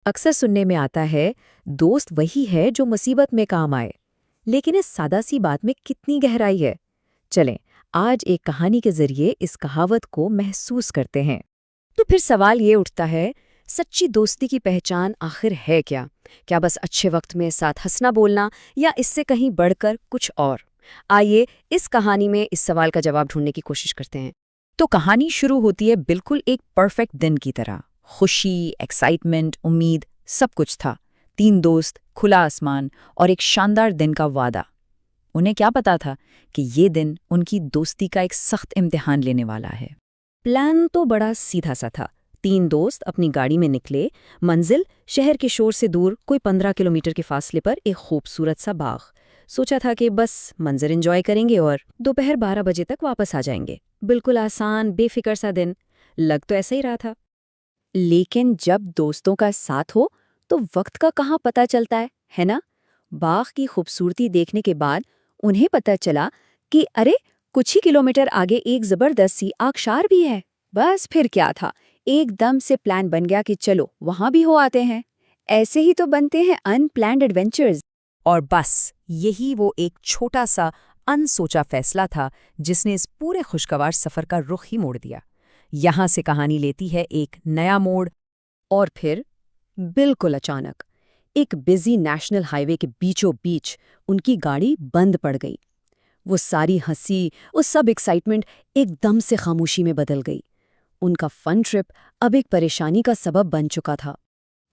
अक्सर सुनने में आता है, दोस्त वही है जो मुसीबत में काम आए। लेकिन इस सादा सी बात में कितनी गहराई है। चलें, आज एक कहानी के जरिए इस कहावत को महसूस करते हैं। तो फिर सवाल ये उठता है, सच्ची दोस्ती की पहचान आखिर है क्या? क्या बस अच्छे वक्त में साथ हंसना बोलना, या इससे कहीं बढ़कर कुछ और? आइए इस कहानी में इस सवाल का जवाब ढूंढने की कोशिश करते हैं। तो कहानी शुरू होती है बिल्कुल एक परफेक्ट दिन की तरह। खुशी, एक्साइटमेंट, उम्मीद, सब कुछ था। 3 दोस्त, खुला आसमान और एक शानदार दिन का वादा। उन्हें क्या पता था कि ये दिन उनकी दोस्ती का एक सख्त इम्तिहान लेने वाला है। प्लान तो बड़ा सीधा सा था। 3 दोस्त अपनी गाड़ी में निकले। मंजिल शहर के शोर से दूर कोई 15 किलोमीटर के फासले पर एक खूबसूरत सा बाग। सोचा था कि बस मंजर एंजॉय करेंगे और दोपहर 12 बजे तक वापस आ जाएंगे। बिल्कुल आसान, बेफिक्र सा दिन। लग तो ऐसा ही रहा था। लेकिन जब दोस्तों का साथ हो तो वक्त का कहाँ पता चलता है ना? बाग की खूबसूरती देखने के बाद उन्हें पता चला कि अरे, कुछ ही किलोमीटर आगे एक जबरदस्त सी आबशार भी है। बस फिर क्या था, एकदम से प्लान बन गया कि चलो वहां भी हो आते हैं। ऐसे ही तो बनते हैं अनप्लान्ड एडवेंचर्स। और बस यही वो एक छोटा सा अनसोचा फैसला था जिसने इस पूरे खुशगवार सफर का रुख ही मोड़ दिया। यहां से कहानी लेती है एक नया मोड़। और फिर बिल्कुल अचानक एक बिजी नेशनल हाईवे के बीचों बीच उनकी गाड़ी बंद पड़ गई। वो सारी हंसी, वो सब एक्साइटमेंट एकदम से खामोशी में बदल गई। उनका फन ट्रिप अब एक परेशानी का सबब बन चुका था।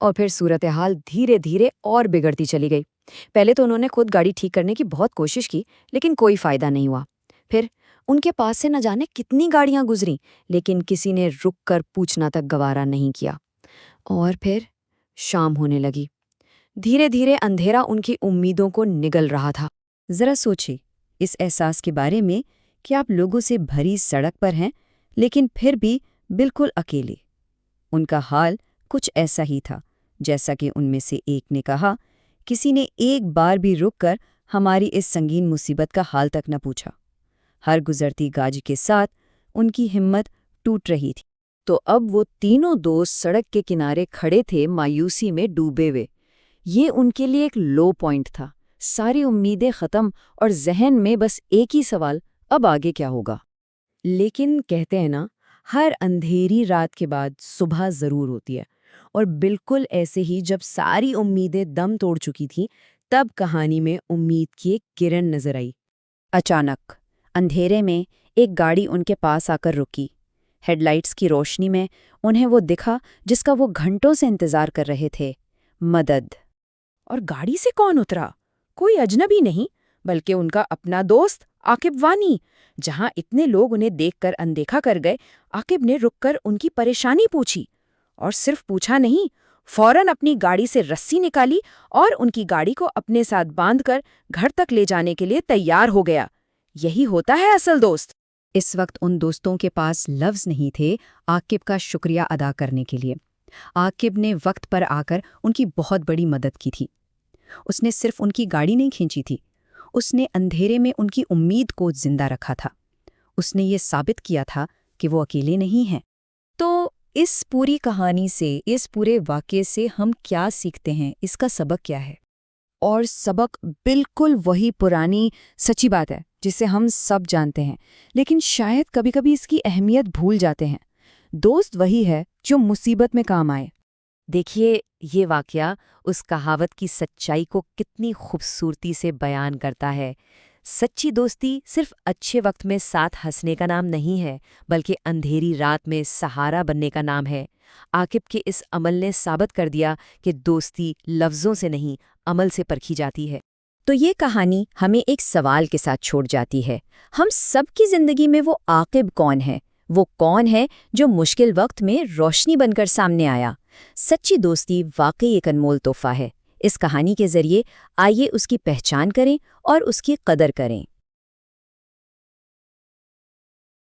और फिर सूरत हाल धीरे धीरे और बिगड़ती चली गई। पहले तो उन्होंने खुद गाड़ी ठीक करने की बहुत कोशिश की, लेकिन कोई फायदा नहीं हुआ। फिर उनके पास से न जाने कितनी गाड़ियां गुजरी, लेकिन किसी ने रुक कर पूछना तक गवारा नहीं किया। और फिर शाम होने लगी। धीरे धीरे अंधेरा उनकी उम्मीदों को निगल रहा था। जरा सोचिए इस एहसास के बारे में कि आप लोगों से भरी सड़क पर हैं, लेकिन फिर भी बिल्कुल अकेले। उनका हाल कुछ ऐसा ही था जैसा कि उनमें से एक ने कहा, किसी ने एक बार भी रुककर हमारी इस संगीन मुसीबत का हाल तक न पूछा। हर गुजरती गाड़ी के साथ उनकी हिम्मत टूट रही थी। तो अब वो तीनों दोस्त सड़क के किनारे खड़े थे, मायूसी में डूबे हुए। ये उनके लिए एक लो पॉइंट था। सारी उम्मीदें खत्म और जहन में बस एक ही सवाल, अब आगे क्या होगा? लेकिन कहते हैं ना, हर अंधेरी रात के बाद सुबह जरूर होती है। और बिल्कुल ऐसे ही जब सारी उम्मीदें दम तोड़ चुकी थीं, तब कहानी में उम्मीद की एक किरण नजर आई। अचानक अंधेरे में एक गाड़ी उनके पास आकर रुकी। हेडलाइट्स की रोशनी में उन्हें वो दिखा जिसका वो घंटों से इंतजार कर रहे थे, मदद। और गाड़ी से कौन उतरा? कोई अजनबी नहीं, बल्कि उनका अपना दोस्त आकिब वानी। जहां इतने लोग उन्हें देखकर अनदेखा कर गए, आकिब ने रुककर उनकी परेशानी पूछी। और सिर्फ पूछा नहीं, फौरन अपनी गाड़ी से रस्सी निकाली और उनकी गाड़ी को अपने साथ बांधकर घर तक ले जाने के लिए तैयार हो गया। यही होता है असल दोस्त। इस वक्त उन दोस्तों के पास लफ्ज नहीं थे आकिब का शुक्रिया अदा करने के लिए। आकिब ने वक्त पर आकर उनकी बहुत बड़ी मदद की थी। उसने सिर्फ उनकी गाड़ी नहीं खींची थी, उसने अंधेरे में उनकी उम्मीद को जिंदा रखा था। उसने ये साबित किया था कि वो अकेले नहीं हैं। तो इस पूरी कहानी से, इस पूरे वाक़ये से हम क्या सीखते हैं? इसका सबक क्या है? और सबक बिल्कुल वही पुरानी सच्ची बात है जिसे हम सब जानते हैं, लेकिन शायद कभी-कभी इसकी अहमियत भूल जाते हैं। दोस्त वही है जो मुसीबत में काम आए। देखिए, ये वाकया उस कहावत की सच्चाई को कितनी खूबसूरती से बयान करता है। सच्ची दोस्ती सिर्फ अच्छे वक्त में साथ हंसने का नाम नहीं है, बल्कि अंधेरी रात में सहारा बनने का नाम है। आकिब के इस अमल ने साबित कर दिया कि दोस्ती लफ्ज़ों से नहीं, अमल से परखी जाती है। तो ये कहानी हमें एक सवाल के साथ छोड़ जाती है। हम सबकी ज़िंदगी में वो आकिब कौन है? वो कौन है जो मुश्किल वक्त में रोशनी बनकर सामने आया? सच्ची दोस्ती वाकई एक अनमोल तोहफा है। इस कहानी के जरिए आइए उसकी पहचान करें और उसकी कदर करें।